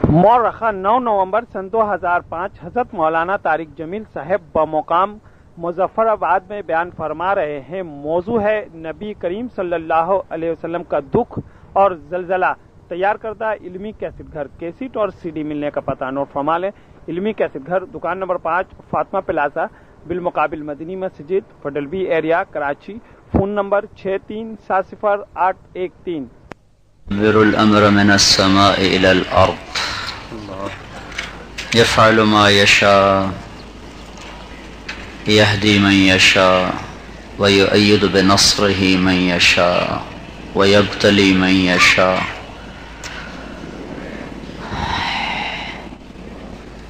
مورخہ 9 نومبر سن 2005 حضرت مولانا طارق جمیل صاحب بمقام مظفر آباد میں بیان فرما رہے ہیں۔ موضوع ہے نبی کریم صلی اللہ علیہ وسلم کا دکھ اور زلزلہ۔ تیار کردہ علمی کیسٹ گھر، کیسٹ اور CD ملنے کا پتہ نوٹ فرما لیں۔ علمی کیسٹ گھر، دکان نمبر 5 فاطمہ پلازا، بالمقابل مدنی مسجد، fiddle be area, Karachi. Phone number 63700813۔ يدبر الأمر من السماء إلى الأرض يفعل ما يشاء يهدي من يشاء ويؤيد بنصره من يشاء ويبتلي من يشاء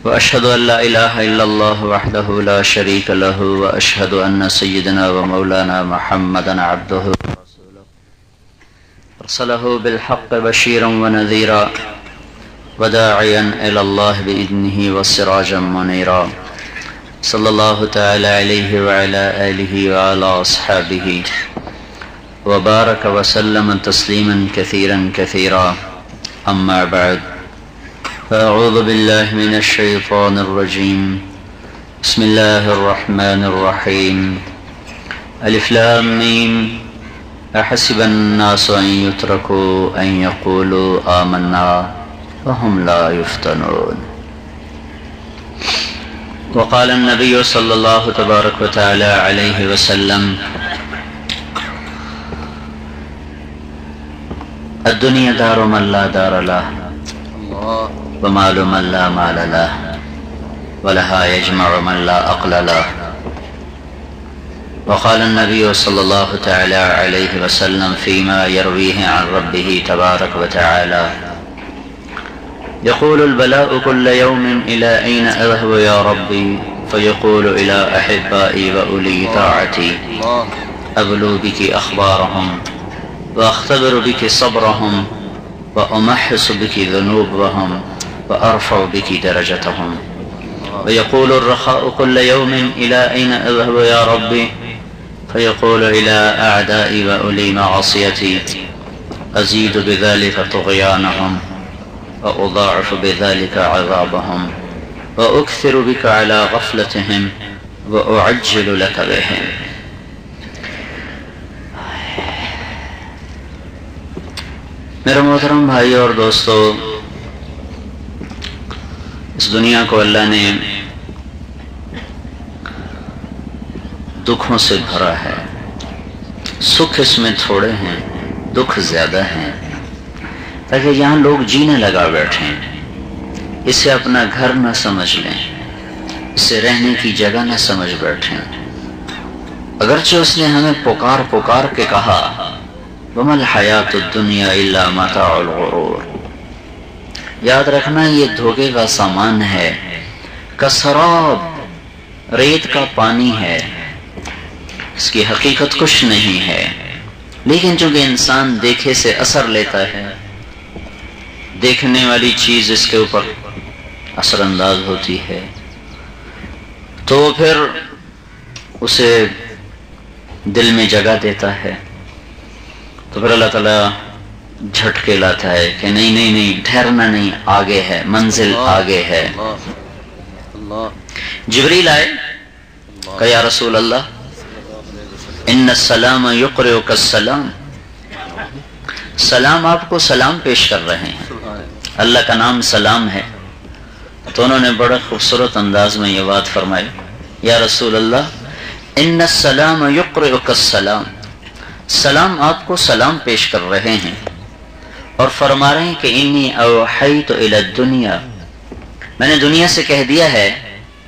وأشهد أن لا إله إلا الله وحده لا شريك له وأشهد أن سيدنا ومولانا محمدا عبده أرسله بالحق بشيرا ونذيرا وداعيا إلى الله بإذنه وسراجا منيرا صلى الله تعالى عليه وعلى آله وعلى أصحابه وبارك وسلم تسليما كثيرا كثيرا. أما بعد، فأعوذ بالله من الشيطان الرجيم. بسم الله الرحمن الرحيم. ألف لام ميم. أحسب الناس أن يتركوا أن يقولوا آمنا وهم لا يفتنون. وقال النبي صلى الله تبارك وتعالى عليه وسلم: الدنيا دار من لا دار له ومال من لا مال له ولها يجمع من لا عقل له. وقال النبي صلى الله تعالى عليه وسلم فيما يرويه عن ربه تبارك وتعالى: يقول البلاء كل يوم إلى أين أذهب يا ربي؟ فيقول إلى أحبائي وأولي طاعتي، أبلو بك أخبارهم وأختبر بك صبرهم وأمحص بك ذنوبهم وأرفع بك درجتهم. ويقول الرخاء كل يوم إلى أين أذهب يا ربي؟ فيقول إلى أعدائي وأولي معصيتي، أزيد بذلك طغيانهم وأضاعف بذلك عذابهم وأكثر بك على غفلتهم وأعجل لك بهم. میرے محترم بھائی اور دوستو، اس دنیا کو اللہ نے دکھوں سے بھرا ہے۔ سکھ اس میں تھوڑے ہیں، دکھ زیادہ ہیں، تاکہ یہاں لوگ جینے لگا بیٹھیں، اسے اپنا گھر نہ سمجھ لیں، اسے رہنے کی جگہ نہ سمجھ بیٹھیں۔ اگرچہ اس نے ہمیں پکار پکار کے کہا: وَمَا الْحَيَاةُ الدُّنْيَا إِلَّا مَتَاعُ الْغُرُورِ، یاد رکھنا یہ دھوکے کا سامان ہے، کسراب، ریت کا پانی ہے، اس کی حقیقت کچھ نہیں ہے۔ لیکن چونکہ انسان دیکھے سے اثر لیتا ہے، دیکھنے والی چیز اس کے اوپر اثر انداز ہوتی ہے، تو پھر اسے دل میں جگہ دیتا ہے، تو پھر اللہ تعالیٰ جھٹکے لاتا ہے کہ نہیں نہیں نہیں، ٹھہرنا نہیں، آگے ہے، منزل آگے ہے۔ جبریل آئے، کہ یا رسول اللہ ان السلام یقرئک السلام، سلام آپ کو سلام پیش کر رہے ہیں، اللہ کا نام سلام ہے۔ تو انہوں نے بڑا خوبصورت انداز میں یہ بات فرمائی: یا رسول اللہ ان السلام یقرئک السلام، سلام آپ کو سلام پیش کر رہے ہیں، اور فرما رہے ہیں کہ انی اوحیت الی الدنیا، میں نے دنیا سے کہہ دیا ہے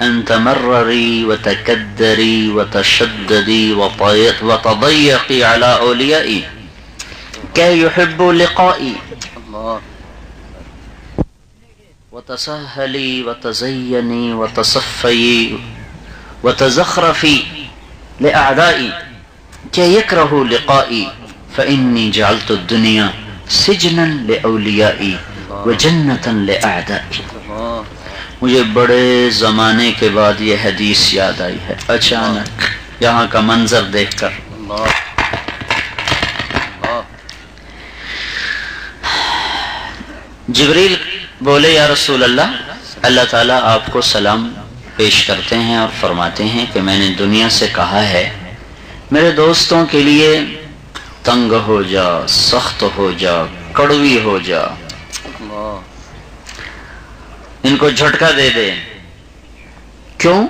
ان تمرری وتکدری وتشددی وتضیقی علی اولیائی کہ یحبوا لقائی وتسہلی وتزینی وتصفی وتزخرفی لأعدائی کہ یکرہوا لقائی فإنی جعلت الدنیا سجنا لأولیائی وجنتا لأعدائی۔ مجھے بڑے زمانے کے بعد یہ حدیث یاد آئی ہے، اچانک یہاں کا منظر دیکھ کر۔ جبریل بولے یا رسول اللہ، اللہ تعالیٰ آپ کو سلام پیش کرتے ہیں اور فرماتے ہیں کہ میں نے دنیا سے کہا ہے میرے دوستوں کے لیے تنگ ہو جا، سخت ہو جا، کڑوی ہو جا، ان کو جھٹکا دے دے. کیوں؟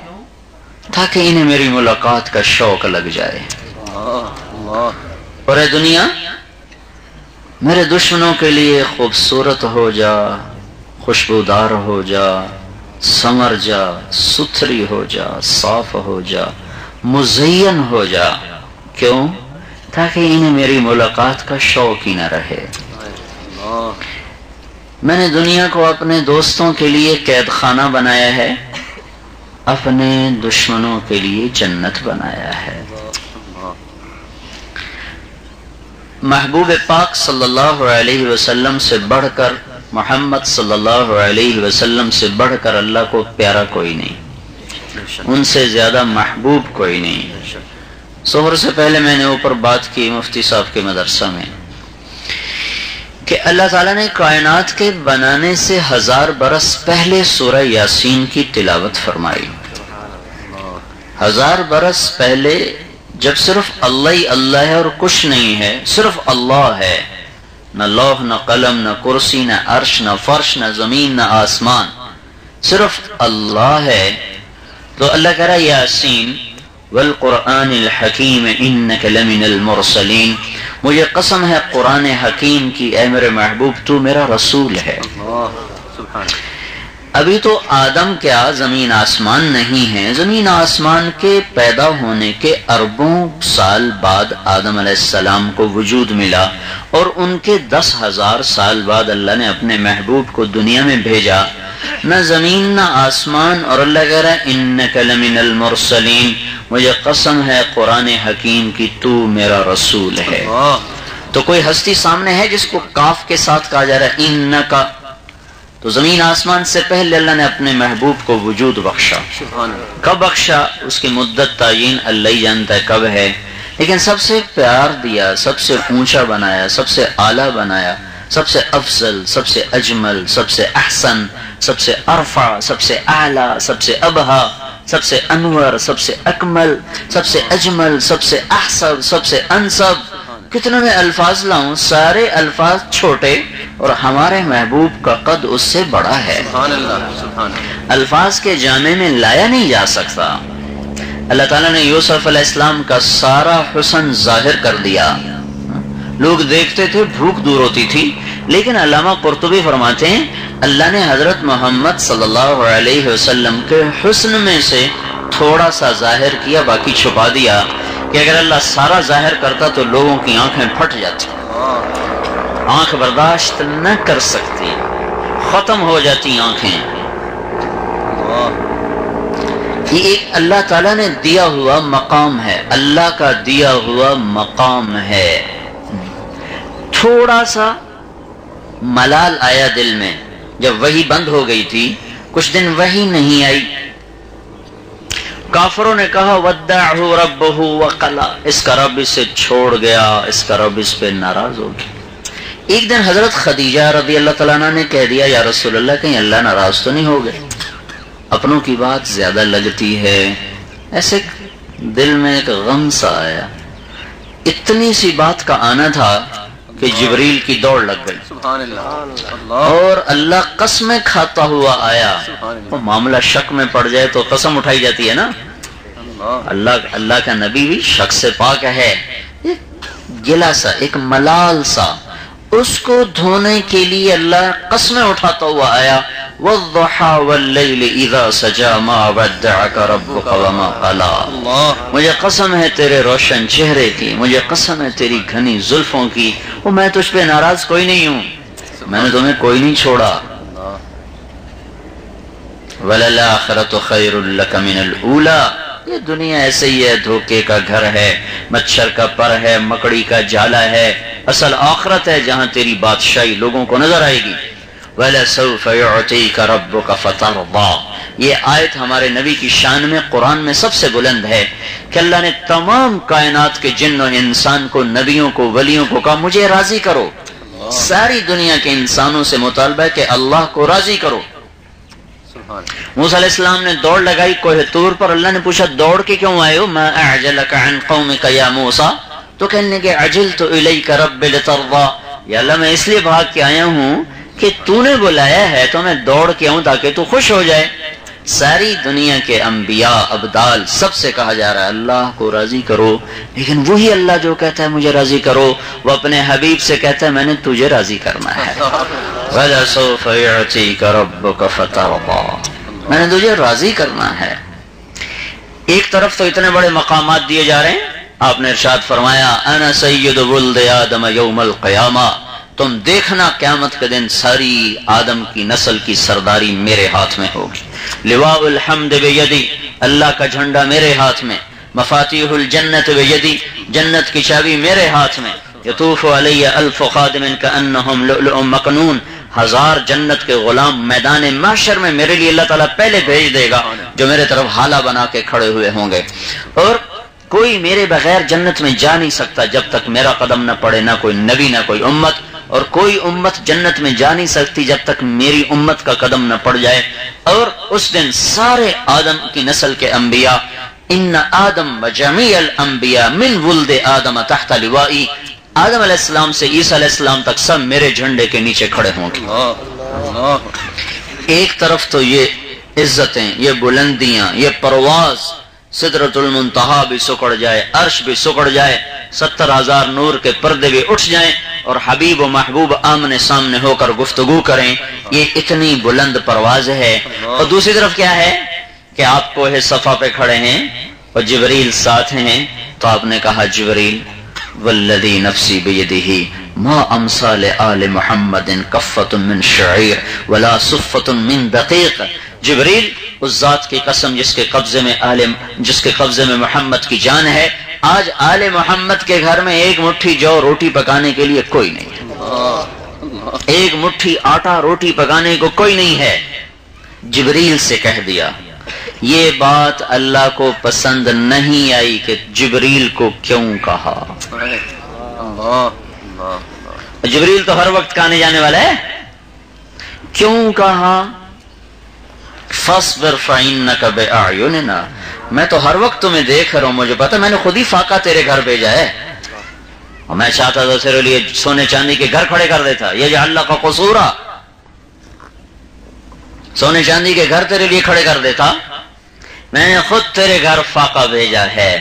تاکہ انہیں میری ملاقات کا شوق لگ جائے. اور اے دنیا، میرے دشمنوں کے لیے خوبصورت ہو جا، خوشبودار ہو جا، سنور جا، ستھری ہو جا، صاف ہو جا، مزین ہو جا. کیوں؟ تاکہ انہیں میری ملاقات کا شوق ہی نہ رہے. میں نے دنیا کو اپنے دوستوں کے لیے قید خانہ بنایا ہے، اپنے دشمنوں کے لیے جنت بنایا ہے. محبوب پاک صلی اللہ علیہ وسلم سے بڑھ کر، محمد صلی اللہ علیہ وسلم سے بڑھ کر اللہ کو پیارا کوئی نہیں، ان سے زیادہ محبوب کوئی نہیں. ظہر سے پہلے میں نے اوپر بات کی مفتی صاحب کے مدرسہ میں کہ اللہ تعالیٰ نے کائنات کے بنانے سے 1000 برس پہلے سورہ یاسین کی تلاوت فرمائی. 1000 برس پہلے جب صرف اللہ ہی اللہ ہے اور کچھ نہیں ہے، صرف اللہ ہے، نہ لوح نہ قلم نہ کرسی نہ عرش نہ فرش نہ زمین نہ آسمان، صرف اللہ ہے. تو اللہ کہہ رہا یاسین والقرآن الحکیم انک لمن المرسلین، مجھے قسم ہے قرآن حکیم کی، اے میرے محبوب تو میرا رسول ہے. ابھی تو آدم کیا زمین آسمان نہیں ہے، زمین آسمان کے پیدا ہونے کے اربوں سال بعد آدم علیہ السلام کو وجود ملا، اور ان کے 10,000 سال بعد اللہ نے اپنے محبوب کو دنیا میں بھیجا. نہ زمین نہ آسمان، اور اللہ کہہ رہا ہے انک لمن المرسلین، مجھے قسم ہے قرآن حکیم کی تو میرا رسول ہے. تو کوئی ہستی سامنے ہے جس کو کاف کے ساتھ کہا جا رہا ہے انکا؟ تو زمین آسمان سے پہلے اللہ نے اپنے محبوب کو وجود بخشا. کب بخشا اس کی مدت تعین اللہ ہی جانتا ہے کب ہے، لیکن سب سے پیار دیا، سب سے اونچا بنایا، سب سے اعلیٰ بنایا، سب سے افضل، سب سے اجمل، سب سے احسن، سب سے ارفع، سب سے اعلیٰ، سب سے ابہا، سب سے انور، سب سے اکمل، سب سے اجمل، سب سے احسن، سب سے انسب. کتنے میں الفاظ لاؤں، سارے الفاظ چھوٹے اور ہمارے محبوب کا قد اس سے بڑا ہے. سبحان اللہ، سبحان اللہ. الفاظ کے جامع میں لایا نہیں جا سکتا. اللہ تعالیٰ نے یوسف علیہ السلام کا سارا حسن ظاہر کر دیا، لوگ دیکھتے تھے بھوک دور ہوتی تھی. لیکن علامہ قرطبی فرماتے ہیں اللہ نے حضرت محمد صلی اللہ علیہ وسلم کے حسن میں سے تھوڑا سا ظاہر کیا، باقی چھپا دیا، کہ اگر اللہ سارا ظاہر کرتا تو لوگوں کی آنکھیں پھٹ جاتی، آنکھ برداشت نہ کر سکتی، ختم ہو جاتی آنکھیں. یہ ایک اللہ تعالیٰ نے دیا ہوا مقام ہے، اللہ کا دیا ہوا مقام ہے. تھوڑا سا ملال آیا دل میں جب وحی بند ہو گئی تھی، کچھ دن وحی نہیں آئی. کافروں نے کہا ودعہ ربہ وقلا، اس کا رب اسے چھوڑ گیا، اس کا رب اس پہ ناراض ہو گیا. ایک دن حضرت خدیجہ رضی اللہ تعالیٰ عنہ نے کہہ دیا یا رسول اللہ کہیں اللہ ناراض تو نہیں ہو گئے، اپنوں کی بات زیادہ لگتی ہے. ایسے دل میں ایک غم سا آیا. اتنی سی بات کا آنا تھا کہ جبریل کی دوڑ لگ گئی، سبحان اللہ. اور اللہ قسمیں کھاتا ہوا آیا. وہ معاملہ شک میں پڑ جائے تو قسم اٹھائی جاتی ہے نا. اللہ کا نبی بھی شک سے پاک ہے. ایک گلا سا، ایک ملال سا، اس کو دھونے کے لیے اللہ قسمیں اٹھاتا ہوا آیا. والضحى والليل اذا سجى ما ودعك ربك وما قلى، مجھے قسم ہے تیرے روشن چہرے کی، مجھے قسم ہے تیری گھنی زلفوں کی، وہ میں تجھ پہ ناراض کوئی نہیں ہوں، میں نے تمہیں کوئی نہیں چھوڑا. وَلَلْآخِرَةُ خَيْرٌ لَكَ مِنَ الْأُولَى، یہ دنیا ایسے ہی ہے، دھوکے کا گھر ہے، مچھر کا پر ہے، مکڑی کا جالا ہے. اصل آخرت ہے جہاں تیری بادشاہی لوگوں کو نظر آئے گی. وَلَسَوْفَ يُعْطِيكَ رَبُّكَ فَتَرْضَىٰ، یہ آیت ہمارے نبی کی شان میں قرآن میں سب سے بلند ہے کہ اللہ نے تمام کائنات کے جن و انسان کو، نبیوں کو، ولیوں کو کہا مجھے راضی کرو. ساری دنیا کے انسانوں سے مطالبہ ہے کہ اللہ کو راضی کرو. موسیٰ علیہ السلام نے دوڑ لگائی کوہ طور پر. اللہ نے پوچھا دوڑ کے کیوں آئے ہو؟ ما اعجلک عن قومک یا موسیٰ. تو کہنے لگے عجلت الیک رب لترضی. یا اللہ میں اس لیے بھاگ کے آیا ہوں کہ تو نے بلایا ہے تو میں دوڑ کے آؤں تاکہ تو خوش ہو جائے. ساری دنیا کے انبیاء ابدال سب سے کہا جا رہا ہے اللہ کو راضی کرو، لیکن وہی اللہ جو کہتا ہے مجھے راضی کرو وہ اپنے حبیب سے کہتا ہے میں نے تجھے راضی کرنا ہے. وَلَسَوْفَ يُعْطِيكَ رَبُّكَ فَتَرْضَىٰ. میں نے تجھے راضی کرنا ہے. ایک طرف تو اتنے بڑے مقامات دیے جا رہے ہیں. آپ نے ارشاد فرمایا انا سید ولد آدم یوم القیامہ. تم دیکھنا قیامت کے دن ساری آدم کی نسل کی سرداری میرے ہاتھ میں ہوگی. لواء الحمد بیدی، اللہ کا جھنڈا میرے ہاتھ میں. مفاتیح الجنت بیدی، جنت کی چابی میرے ہاتھ میں. یطوف علی الف خادم کانہم لؤلؤ مکنون. 1000 جنت کے غلام میدان محشر میں میرے لیے اللہ تعالیٰ پہلے بھیج دے گا جو میرے طرف حالہ بنا کے کھڑے ہوئے ہوں گے. اور کوئی میرے بغیر جنت میں جا نہیں سکتا جب تک میرا قدم نہ پڑے، نہ کوئی نبی نہ کوئی امت. اور کوئی امت جنت میں جا نہیں سکتی جب تک میری امت کا قدم نہ پڑ جائے. اور اس دن سارے آدم کی نسل کے انبیاء ان آدم و جمیع الانبیاء من ولد آدم تحت لوائی، آدم علیہ السلام سے عیسیٰ علیہ السلام تک سب میرے جھنڈے کے نیچے کھڑے ہوں گے. ایک طرف تو یہ عزتیں، یہ بلندیاں، یہ پرواز، سدرۃ المنتہا بھی سکڑ جائے، عرش بھی سکڑ جائے، 70,000 نور کے پردے بھی اٹھ جائیں اور حبیب و محبوب آمنے سامنے ہو کر گفتگو کریں. یہ اتنی بلند پرواز ہے. اور دوسری طرف کیا ہے کہ آپ کوہ صفا پہ کھڑے ہیں اور جبریل ساتھ ہیں. تو آپ نے کہا جبریل والذی نفسی بیدہ ما امسا لآل محمد کفۃ من شعیر ولا صفۃ من دقیق. جبریل اس ذات کی قسم جس کے قبضے میں محمد کی جان ہے، آج آل محمد کے گھر میں ایک مٹھی جو روٹی پکانے کے لیے کوئی نہیں ہے، ایک مٹھی آٹا روٹی پکانے کو کوئی نہیں ہے. جبریل سے کہہ دیا. یہ بات اللہ کو پسند نہیں آئی کہ جبریل کو کیوں کہا. جبریل تو ہر وقت آنے جانے والا ہے، کیوں کہا؟ فاصبر فإنک بأعیننا. میں تو ہر وقت تمہیں دیکھ رہا ہوں، مجھے پتا، میں نے خود ہی فاقہ تیرے گھر بھیجا ہے. اور میں چاہتا تھا تیرے لیے سونے چاندی کے گھر کھڑے کر دیتا. یجعل لک قصورا، سونے چاندی کے گھر تیرے لیے کھڑے کر دیتا. میں نے خود تیرے گھر فاقہ بھیجا ہے.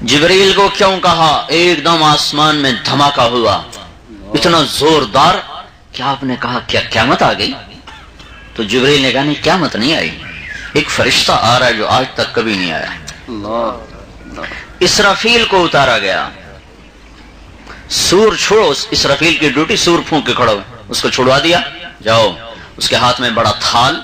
جبریل کو کیوں کہا؟ ایک دم آسمان میں دھماکہ ہوا اتنا زوردار کہ آپ نے کہا کیا قیامت آ گئی؟ تو جبریل نے کہا نہیں قیامت نہیں آئی، ایک فرشتہ آ رہا ہے جو آج تک کبھی نہیں آیا. اسرافیل کو اتارا گیا. سور چھوڑو، اسرافیل کی ڈیوٹی سور پھونک کے کھڑا ہو، اس کو چھڑوا دیا. جاؤ. اس کے ہاتھ میں بڑا تھال،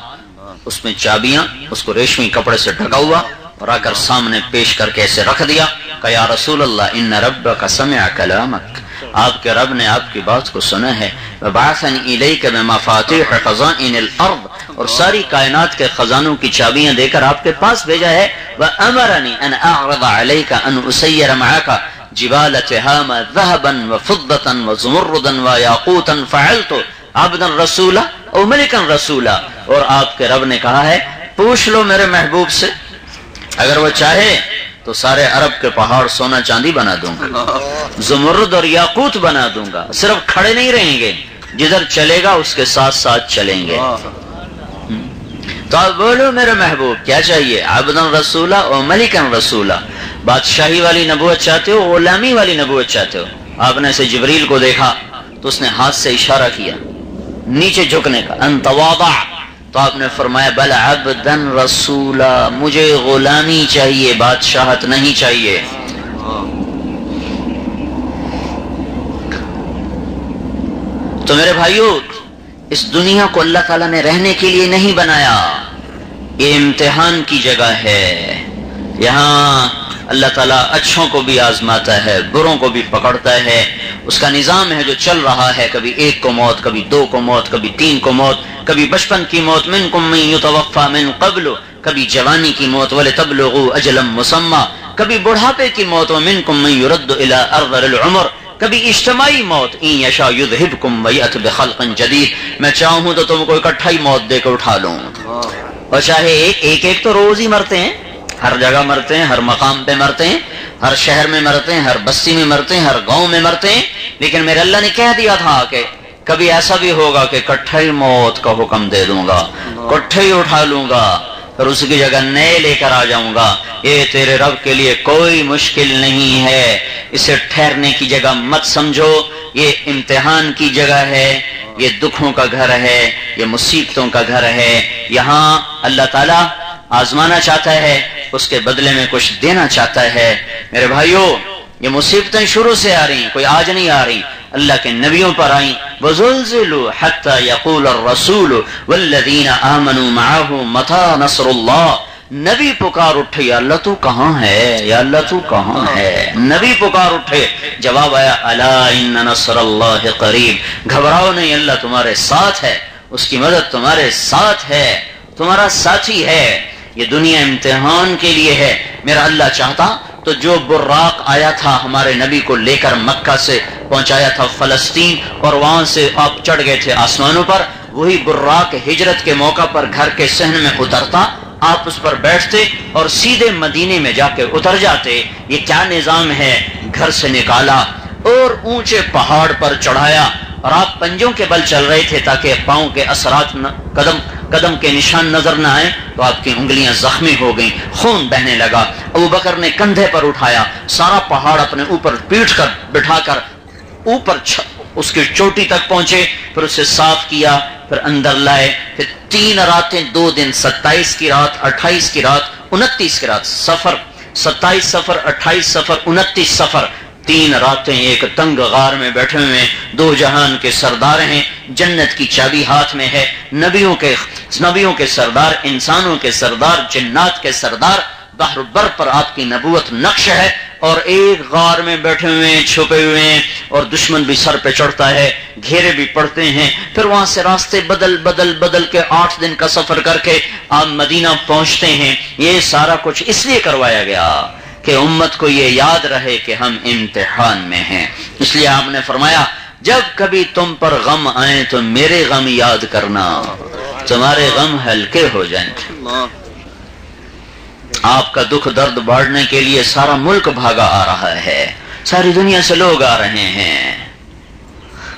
اس میں چابیاں، اس کو ریشمی کپڑے سے ڈھکا ہوا اور آ کر سامنے پیش کر کے ایسے رکھ دیا کہ یا رسول اللہ ان ربک سمع کلامک، آپ کے رب نے آپ کی بات کو سنا ہے. وبعثنی الیک بمفاتیح خزائن الارض، اور ساری کائنات کے خزانوں کی چابیاں دے کر آپ کے پاس بھیجا ہے. وامرنی ان اعرض علیک ان اسیر معک جبال تہامہ ذهبا وفضة وزمردا ویاقوتا فعلت عبدا رسولا او ملکا رسولا. اور آپ کے رب نے کہا ہے پوچھ لو میرے محبوب سے، اگر وہ چاہے تو سارے عرب کے پہاڑ سونا چاندی بنا دوں گا، زمرد اور یاقوت بنا دوں گا. صرف کھڑے نہیں رہیں گے، جدھر چلے گا اس کے ساتھ ساتھ چلیں گے. تو آپ بولو میرے محبوب کیا چاہیے؟ عبدن رسولہ اور ملکن رسولہ. بادشاہی والی نبوت چاہتے ہو، غلامی والی نبوت چاہتے ہو؟ آپ نے سے جبریل کو دیکھا تو اس نے ہاتھ سے اشارہ کیا نیچے جھکنے کا، ان تواضع. تو آپ نے فرمایا بل عبدن رسولا، مجھے غلامی چاہیے، بادشاہت نہیں چاہیے. تو میرے بھائیو، اس دنیا کو اللہ تعالیٰ نے رہنے کے لیے نہیں بنایا، یہ امتحان کی جگہ ہے. یہاں اللہ تعالیٰ اچھوں کو بھی آزماتا ہے، بروں کو بھی پکڑتا ہے. اس کا نظام ہے جو چل رہا ہے، کبھی ایک کو موت، کبھی 2 کو موت، کبھی 3 کو موت، کبھی بچپن کی موت، منکم من یتوفی من قبل، کبھی جوانی کی موت، ولتبلغوا اجلا مسمی، کبھی بڑھاپے کی موت، ومنکم من یرد الی ارذل العمر، کبھی اجتماعی موت، ان یشاء یذہبکم ویأت بخلق جدید، میں چاہوں تو تم کو اکٹھا ہی موت دے کے اٹھا لوں، اور چاہے ایک تو روز ہی مرتے ہیں، ہر جگہ مرتے ہیں، ہر مقام پہ مرتے ہیں، ہر شہر میں مرتے ہیں، ہر بستی میں مرتے ہیں، ہر گاؤں میں مرتے ہیں، لیکن میرے اللہ نے کہہ دیا تھا کہ کبھی ایسا بھی ہوگا کہ اکٹھا ہی موت کا حکم دے دوں گا، اکٹھا ہی اٹھا لوں گا، پھر اس کی جگہ نئے لے کر آ جاؤں گا۔ یہ تیرے رب کے لیے کوئی مشکل نہیں ہے، اسے ٹھہرنے کی جگہ مت سمجھو، یہ امتحان کی جگہ ہے، یہ دکھوں کا گھر ہے، یہ مصیبتوں کا گھر ہے، یہاں اللہ تعالیٰ آزمانا چاہتا ہے، اس کے بدلے میں کچھ دینا چاہتا ہے۔ میرے بھائیوں، یہ مصیبتیں شروع سے آ رہی ہیں، کوئی آج نہیں آ رہی، اللہ کے نبیوں پر آئیں۔ وَزُلْزِلُوا حَتَّى يَقُولَ الرَّسُولُ وَالَّذِينَ آمَنُوا مَعَهُ مَتَىٰ نَصْرُ اللَّهِ، نبی پکار اٹھے، یا اللہ تو کہاں ہے، یا اللہ تو کہاں ہے، نبی پکار اٹھے، جواب آیا الا ان نصر اللہ قریب، گھبراؤ نہیں، اللہ تمہارے ساتھ ہے، اس کی مدد تمہارے ساتھ ہے، تمہارا ساتھی ہے۔ یہ دنیا امتحان کے لیے ہے۔ میرا اللہ چاہتا تو جو براق آیا تھا ہمارے نبی کو لے کر مکہ سے پہنچایا تھا فلسطین، اور وہاں سے آپ چڑھ گئے تھے آسمانوں پر، وہی براق ہجرت کے موقع پر گھر کے صحن میں اترتا، آپ اس پر بیٹھتے اور سیدھے مدینے میں جا کے اتر جاتے۔ یہ کیا نظام ہے، گھر سے نکالا اور اونچے پہاڑ پر چڑھایا، اور آپ پنجوں کے بل چل رہے تھے تاکہ پاؤں کے اثرات قدم کے نشان نظر نہ آئے، تو آپ کی انگلیاں زخمی ہو گئیں، خون بہنے لگا۔ ابو بکر نے کندھے پر اٹھایا، سارا پہاڑ اپنے اوپر پیٹ کر بٹھا کر اوپر اس کی چوٹی تک پہنچے، پھر اسے صاف کیا، پھر اندر لائے، پھر 3 راتیں 2 دن، 27 کی رات، 28 کی رات، 29 کی رات، سفر 27 سفر، 28 سفر، 29 سفر، 3 راتیں ایک تنگ غار میں بیٹھے ہوئے، 2 جہان کے سردار ہیں، جنت کی چابی ہاتھ میں ہے، نبیوں کے سردار، انسانوں کے سردار، جنات کے سردار، بحر بر پر آپ کی نبوت نقش ہے، اور ایک غار میں بیٹھے ہوئے ہیں، چھپے ہوئے ہیں، اور دشمن بھی سر پہ چڑھتا ہے، گھیرے بھی پڑتے ہیں، پھر وہاں سے راستے بدل کے 8 دن کا سفر کر کے آپ مدینہ پہنچتے ہیں۔ یہ سارا کچھ اس لیے کروایا گیا کہ امت کو یہ یاد رہے کہ ہم امتحان میں ہیں۔ اس لیے آپ نے فرمایا جب کبھی تم پر غم آئیں تو میرے غم یاد کرنا، تمہارے غم ہلکے ہو جائیں۔ آپ کا دکھ درد بانٹنے کے لیے سارا ملک بھاگا آ رہا ہے، ساری دنیا سے لوگ آ رہے ہیں۔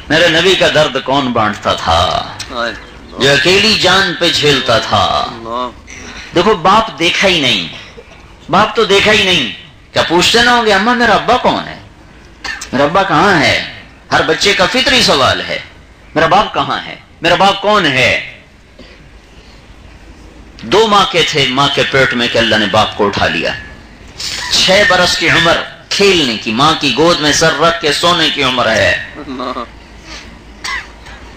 میرے نبی کا درد کون بانٹتا تھا، جو اکیلی جان پہ جھیلتا تھا۔ دیکھو باپ دیکھا ہی نہیں، باپ تو دیکھا ہی نہیں، کیا پوچھتے نہ ہوں گے اماں میرا ابا کون ہے، میرا ابا کہاں ہے؟ ہر بچے کا فطری سوال ہے، میرا باپ کہاں ہے، میرا باپ کون ہے؟ 2 ماہ کے تھے ماں کے پیٹ میں کہ اللہ نے باپ کو اٹھا لیا، 6 برس کی عمر کھیلنے کی، ماں کی گود میں سر رکھ کے سونے کی عمر ہے۔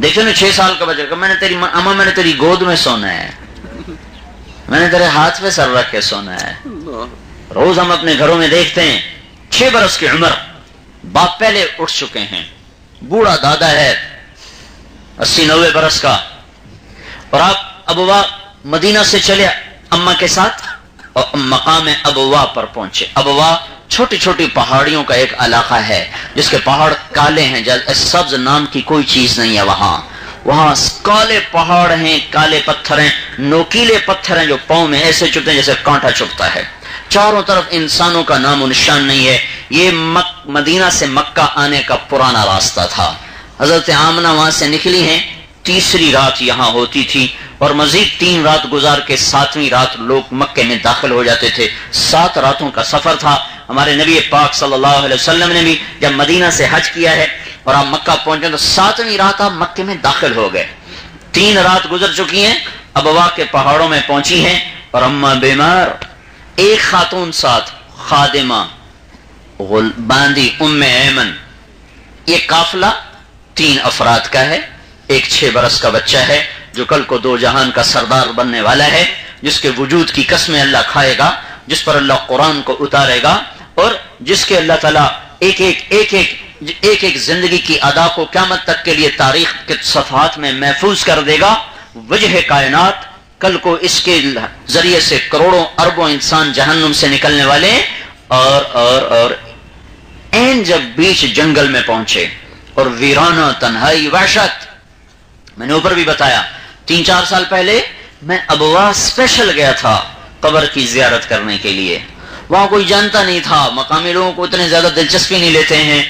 دیکھو نا 6 سال کا بچہ، میں نے تیری اماں میں نے تیری گود میں سونا ہے، میں نے تیرے ہاتھ پہ سر رکھ کے سونا ہے۔ روز ہم اپنے گھروں میں دیکھتے ہیں 6 برس کی عمر، باپ پہلے اٹھ چکے ہیں، بوڑھا دادا ہے 80-90 برس کا، اور آپ ابوا مدینہ سے چلے اماں کے ساتھ اور مقام ابوا پر پہنچے۔ ابوا چھوٹی چھوٹی پہاڑیوں کا ایک علاقہ ہے جس کے پہاڑ کالے ہیں، سبز نام کی کوئی چیز نہیں ہے وہاں کالے پہاڑ ہیں، کالے پتھر ہیں، نوکیلے پتھر ہیں جو پاؤں میں ایسے چبھتے ہیں جیسے کانٹا چبھتا ہے، چاروں طرف انسانوں کا نام و نشان نہیں ہے۔ یہ مدینہ سے مکہ آنے کا پرانا راستہ تھا۔ حضرت آمنہ وہاں سے نکلی ہیں، 3 رات یہاں ہوتی تھی، اور مزید 3 رات گزار کے 7ویں رات لوگ مکے میں داخل ہو جاتے تھے۔ 7 راتوں کا سفر تھا۔ ہمارے نبی پاک صلی اللہ علیہ وسلم نے بھی جب مدینہ سے حج کیا ہے اور آپ مکہ پہنچے تو 7ویں رات آپ مکے میں داخل ہو گئے۔ 3 رات گزر چکی ہیں، ابوا کے پہاڑوں میں پہنچی ہیں، اور اماں بیمار، ایک خاتون ساتھ، خادمہ باندی ایمن۔ یہ قافلہ 3 افراد کا ہے، ایک 6 برس کا بچہ ہے جو کل کو 2 جہان کا سردار بننے والا ہے، جس کے وجود کی قسمیں اللہ کھائے گا، جس پر اللہ قرآن کو اتارے گا، اور جس کے اللہ تعالیٰ ایک زندگی کی ادا کو قیامت تک کے لیے تاریخ کے صفحات میں محفوظ کر دے گا۔ وجہ کائنات، کل کو اس کے ذریعے سے کروڑوں اربوں انسان جہنم سے نکلنے والے، اور این جب بیچ جنگل میں پہنچے اور ویرانہ تنہائی وحشت، میں نے اوپر بھی بتایا 3-4 سال پہلے میں ابوا اسپیشل گیا تھا قبر کی زیارت کرنے کے لیے، وہاں کوئی جانتا نہیں تھا، مقامی لوگوں کو اتنے زیادہ دلچسپی نہیں لیتے ہیں،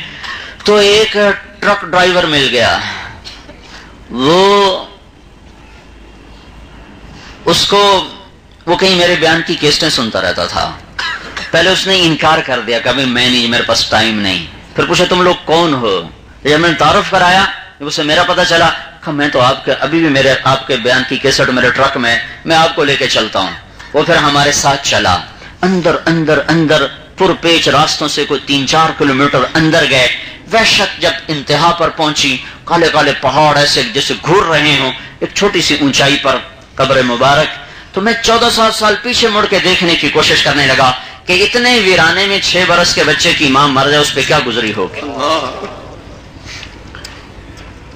تو ایک ٹرک ڈرائیور مل گیا، وہ کہیں میرے بیان کی کیسٹیں سنتا رہتا تھا. پہلے اس نے انکار کر دیا کہ میں نہیں، میرے پاس ٹائم نہیں. پھر پوچھا تم لوگ کون ہو؟ جب میں نے تعارف کرایا اسے میرا پتہ چلا کہ میں تو ابھی بھی آپ کے بیان کی کیسٹ میرے ٹرک میں آپ کو لے کے چلتا ہوں. وہ پھر ہمارے ساتھ چلا، اندر اندر اندر پر پیچ راستوں سے کوئی 3-4 کلومیٹر اندر گئے. وحشت جب انتہا پر پہنچی، کالے کالے پہاڑ ایسے جیسے گھور رہے ہوں، ایک چھوٹی سی اونچائی پر قبر مبارک. تو میں 14 سال پیچھے مڑ کے دیکھنے کی کوشش کرنے لگا کہ اتنے ویرانے میں 6 برس کے بچے کی ماں مر جائے، اس پہ کیا گزری ہوگی.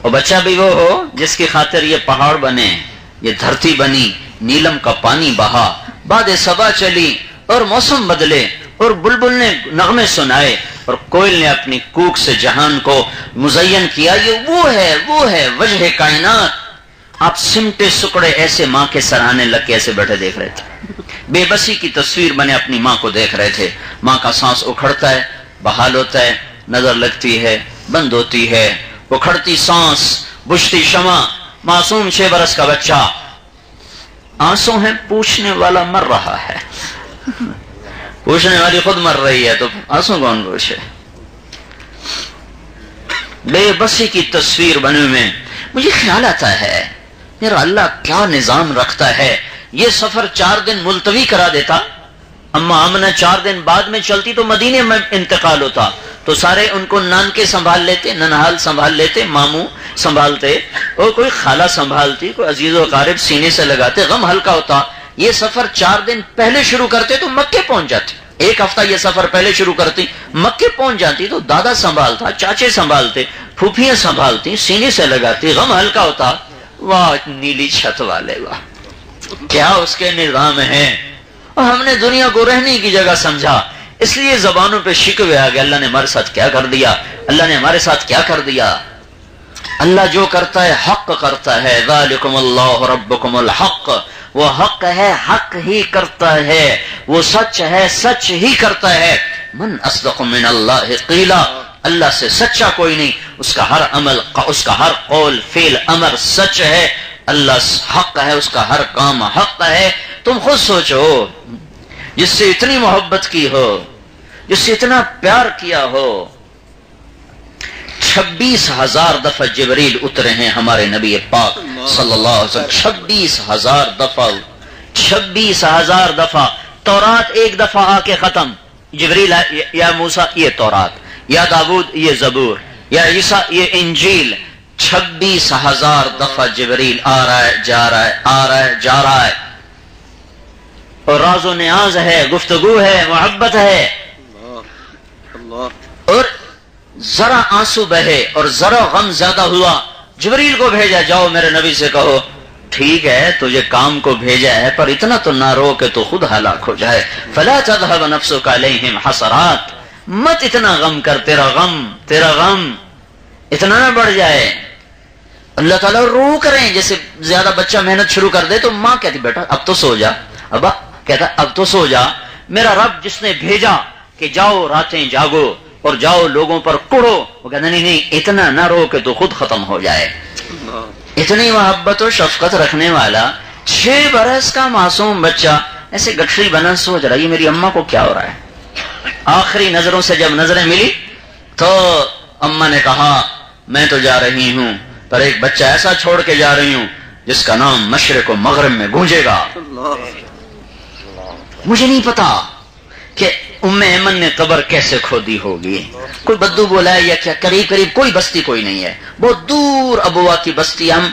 اور بچہ بھی وہ ہو جس کی خاطر یہ پہاڑ بنے، یہ دھرتی بنی، نیلم کا پانی بہا، باد صبا چلی اور موسم بدلے اور بلبل نے نغمے سنائے اور کوئل نے اپنی کوک سے جہان کو مزین کیا. یہ وہ ہے وجہ کائنات. آپ سمٹے سکڑے ایسے ماں کے سرانے لگ کے ایسے بیٹھے دیکھ رہے تھے، بے بسی کی تصویر بنے اپنی ماں کو دیکھ رہے تھے. ماں کا سانس اکھڑتا ہے، بحال ہوتا ہے، نظر لگتی ہے، بند ہوتی ہے، اکھڑتی سانس، بجھتی شمع، معصوم 6 برس کا بچہ. آنسو ہیں، پوچھنے والا مر رہا ہے، پوچھنے والی خود مر رہی ہے، تو آنسو کون پوچھے. بے بسی کی تصویر بنے ہوئے. مجھے خیال آتا ہے میرا اللہ کیا نظام رکھتا ہے. یہ سفر 4 دن ملتوی کرا دیتا، اما آمنہ 4 دن بعد میں چلتی تو مدینے میں انتقال ہوتا، تو سارے ان کو نانکے سنبھال لیتے، ننہال سنبھال لیتے، ماموں سنبھالتے اور کوئی خالہ سنبھالتی، کوئی عزیز و قارب سینے سے لگاتے، غم ہلکا ہوتا. یہ سفر 4 دن پہلے شروع کرتے تو مکے پہنچ جاتے. 1 ہفتہ یہ سفر پہلے شروع کرتی، مکے پہنچ جاتی تو دادا سنبھالتا، چاچے سنبھالتے، پھوپھیاں سنبھالتی، سینے سے لگاتی، غم ہلکا ہوتا. واہ نیلی چھت والے، واہ کیا اس کے نظام ہیں. اور ہم نے دنیا کو رہنے کی جگہ سمجھا، اس لیے زبانوں پہ شکوے آ گئے. اللہ نے ہمارے ساتھ کیا کر دیا، اللہ نے ہمارے ساتھ کیا کر دیا. اللہ جو کرتا ہے حق کرتا ہے. ذالکم اللہ ربکم الحق، وہ حق ہے، حق ہی کرتا ہے، وہ سچ ہے، سچ ہی کرتا ہے. من اصدق من اللہ قیلا، اللہ سے سچا کوئی نہیں. اس کا ہر عمل، اس کا ہر قول فعل امر سچ ہے. اللہ حق ہے، اس کا ہر کام حق ہے. تم خود سوچو، جس سے اتنی محبت کی ہو، جس سے اتنا پیار کیا ہو، 26,000 دفعہ جبریل اترے ہیں ہمارے نبی پاک صلی اللہ علیہ وسلم. 26,000 دفعہ، 26,000 دفعہ. تورات 1 دفعہ آ کے ختم. جبریل یا موسیٰ یہ تورات، یا داود یہ زبور، یا عیسیٰ یہ انجیل. 26,000 دفعہ جبریل آ رہا ہے، جا رہا ہے، آ رہا ہے، جا رہا ہے. اور راز و نیاز ہے، گفتگو ہے، محبت ہے. اور ذرا آنسو بہے اور ذرا غم زیادہ ہوا، جبریل کو بھیجا، جاؤ میرے نبی سے کہو ٹھیک ہے تجھے کام کو بھیجا ہے، پر اتنا تو نہ رو کہ تو خود ہلاک ہو جائے. فلا تذهب نفسك عليهم حسرات، مت اتنا غم کر، تیرا غم اتنا نہ بڑھ جائے. اللہ تعالیٰ رو کریں. جیسے زیادہ بچہ محنت شروع کر دے تو ماں کہتی بیٹا اب تو سو جا، ابا کہتا اب تو سو جا. میرا رب جس نے بھیجا کہ جاؤ راتیں جاگو اور جاؤ لوگوں پر کڑو، وہ کہتا نہیں اتنا نہ رو کہ تو خود ختم ہو جائے. اتنی محبت و شفقت رکھنے والا 6 برس کا معصوم بچہ ایسے گٹھری بنا سوچ رہا یہ میری اماں کو کیا ہو رہا ہے. آخری نظروں سے جب نظریں ملی تو اماں نے کہا میں تو جا رہی ہوں، پر ایک بچہ ایسا چھوڑ کے جا رہی ہوں جس کا نام مشرق و مغرب میں گونجے گا. مجھے نہیں پتا کہ ام ایمن نے قبر کیسے کھودی ہوگی، کوئی بدو بولا ہے یا کیا. قریب کوئی بستی کوئی نہیں ہے، بہت دور ابوا کی بستی. ہم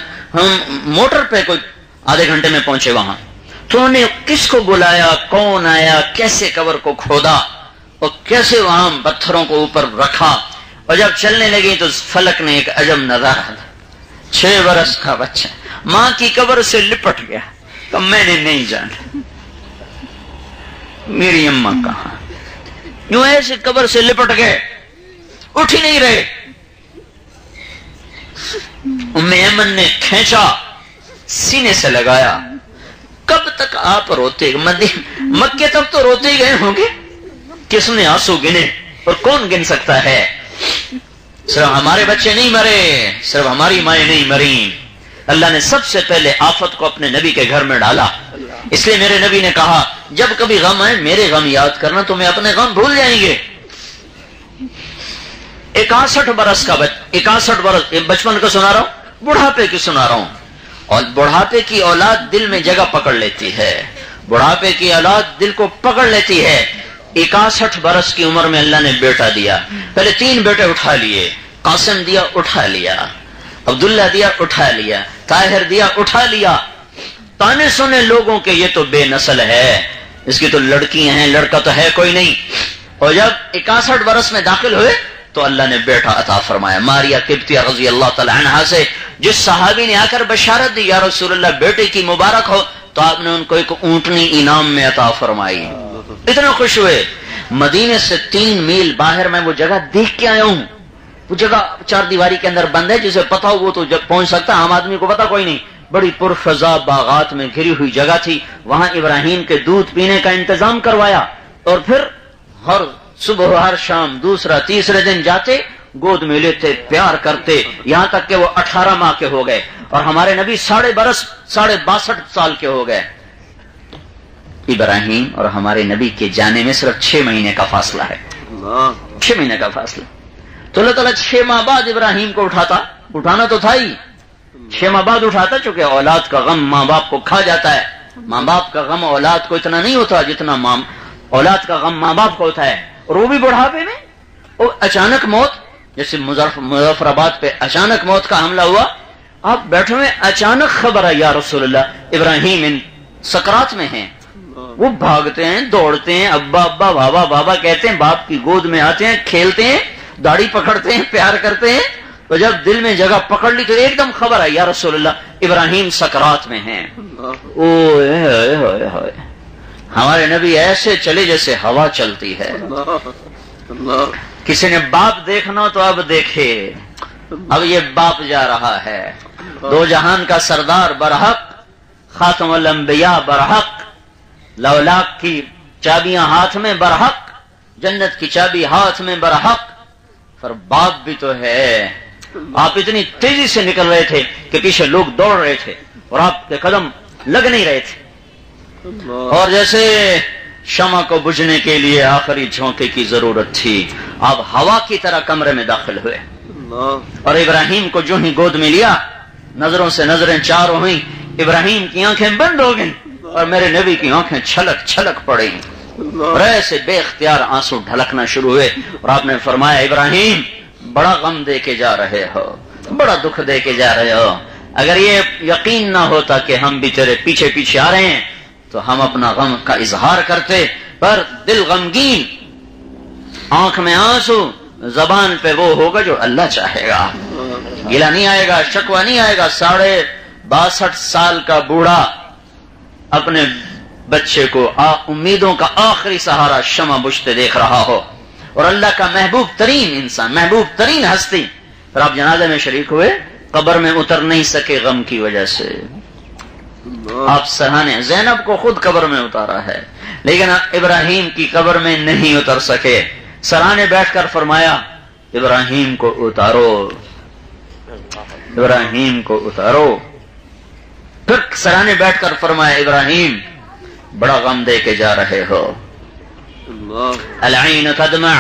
موٹر پہ کوئی آدھے گھنٹے میں پہنچے وہاں. تو انہوں نے کس کو بلایا، کون آیا، کیسے قبر کو کھودا اور کیسے وہاں پتھروں کو اوپر رکھا. اور جب چلنے لگی تو فلک نے ایک عجب نظارہ، 6 برس کا بچہ ماں کی قبر سے لپٹ گیا. تو میں نے نہیں جانا میری اماں کہاں. یوں ایسے قبر سے لپٹ گئے. اٹھ ہی نہیں رہے. ام ایمن نے کھینچا, سینے سے لگایا. کب تک آپ روتے؟ مکے تک تو روتے ہی گئے ہوں گے. کس نے آنسو گنے اور کون گن سکتا ہے؟ صرف ہمارے بچے نہیں مرے, صرف ہماری مائیں نہیں مری. اللہ نے سب سے پہلے آفت کو اپنے نبی کے گھر میں ڈالا. اس لیے میرے نبی نے کہا جب کبھی غم آئے میرے غم یاد کرنا, تمہیں اپنے غم بھول جائیں گے. 61 برس کا 61 برس بچپن کو سنا رہا ہوں, بڑھاپے کی سنا رہا ہوں. اور بڑھاپے کی اولاد دل میں جگہ پکڑ لیتی ہے. بڑھاپے کی اولاد دل کو پکڑ لیتی ہے. 61 برس کی عمر میں اللہ نے بیٹا دیا. پہلے 3 بیٹے اٹھا لیے. قاسم دیا, اٹھا لیا. عبداللہ دیا, اٹھا لیا. طاہر دیا, اٹھا لیا. تانے سنے لوگوں کے یہ تو بے نسل ہے, اس کی تو لڑکیاں ہیں, لڑکا تو ہے کوئی نہیں. اور جب 61 برس میں داخل ہوئے تو اللہ نے بیٹا عطا فرمایا. ماریا قبطیہ رضی اللہ تعالی عنہا سے جس صحابی نے آ کر بشارت دی یا رسول اللہ بیٹے کی مبارک ہو, تو آپ نے ان کو ایک اونٹنی انعام میں عطا فرمائی. اتنا خوش ہوئے. مدینے سے 3 میل باہر میں وہ جگہ دیکھ کے آیا ہوں. وہ جگہ 4 دیواری کے اندر بند ہے, جسے پتا ہو وہ تو جب پہنچ سکتا, عام آدمی کو پتا کوئی نہیں. بڑی پرفضا باغات میں گھری ہوئی جگہ تھی. وہاں ابراہیم کے دودھ پینے کا انتظام کروایا, اور پھر ہر صبح ہر شام دوسرا تیسرے دن جاتے, گود میں لیتے, پیار کرتے, یہاں تک کہ وہ 18 ماہ کے ہو گئے. اور ہمارے نبی 62 سال کے ہو گئے. ابراہیم اور ہمارے نبی کے جانے میں صرف 6 مہینے کا فاصلہ ہے. 6 مہینے کا فاصلہ. تو اللہ تعالیٰ 6 ماہ بعد ابراہیم کو اٹھانا تو تھا ہی. 6 ماہ بعد اٹھاتا, چونکہ اولاد کا غم ماں باپ کو کھا جاتا ہے. ماں باپ کا غم اولاد کو اتنا نہیں ہوتا جتنا اولاد کا غم ماں باپ کو ہوتا ہے. اور وہ بھی بڑھاپے میں. اور اچانک موت, جیسے مظفر آباد پہ اچانک موت کا حملہ ہوا, آپ بیٹھے ہوئے, اچانک خبر ہے یا رسول اللہ ابراہیم ان سکرات میں ہیں. وہ بھاگتے ہیں, دوڑتے ہیں, ابا ابا بابا بابا کہتے ہیں, باپ کی گود میں آتے ہیں, کھیلتے ہیں, داڑھی پکڑتے ہیں, پیار کرتے ہیں. تو جب دل میں جگہ پکڑ لی تو ایک دم خبر ہے یا رسول اللہ ابراہیم سکرات میں ہیں. ہمارے نبی ایسے چلے جیسے ہوا چلتی ہے. کسی نے باپ دیکھنا تو اب دیکھے, اب یہ باپ جا رہا ہے. 2 جہان کا سردار برحق, خاتم الانبیاء برحق, لولاک کی چابیاں ہاتھ میں برحق, جنت کی چابی ہاتھ میں برحق. پر باپ بھی تو ہے. آپ اتنی تیزی سے نکل رہے تھے کہ پیچھے لوگ دوڑ رہے تھے اور آپ کے قدم لگ نہیں رہے تھے. اور جیسے شمع کو بجھنے کے لیے آخری جھونکے کی ضرورت تھی, آپ ہوا کی طرح کمرے میں داخل ہوئے. اور ابراہیم کو جو ہی گود میں لیا, نظروں سے نظریں چاروں ہوئیں. ابراہیم کی آنکھیں بند ہو گئیں اور میرے نبی کی آنکھیں چھلک چھلک پڑیں. اور ایسے بے اختیار آنسو ڈھلکنا شروع ہوئے. اور آپ نے فرمایا ابراہیم بڑا غم دے کے جا رہے ہو, بڑا دکھ دے کے جا رہے ہو. اگر یہ یقین نہ ہوتا کہ ہم بھی تیرے پیچھے پیچھے آ رہے ہیں تو ہم اپنا غم کا اظہار کرتے. پر دل غمگین, آنکھ میں آنسو, زبان پہ وہ ہوگا جو اللہ چاہے گا. گلہ نہیں آئے گا, شکوہ نہیں آئے گا. 62 سال کا بوڑھا اپنے بچے کو امیدوں کا آخری سہارا شمع بجھتے دیکھ رہا ہو, اور اللہ کا محبوب ترین انسان, محبوب ترین ہستی. پھر آپ جنازے میں شریک ہوئے, قبر میں اتر نہیں سکے غم کی وجہ سے. آپ سراہنے, زینب کو خود قبر میں اتارا ہے لیکن ابراہیم کی قبر میں نہیں اتر سکے. سراہنے بیٹھ کر فرمایا ابراہیم کو اتارو, ابراہیم کو اتارو. پھر سراہنے بیٹھ کر فرمایا ابراہیم بڑا غم دے کے جا رہے ہو. العین تدمع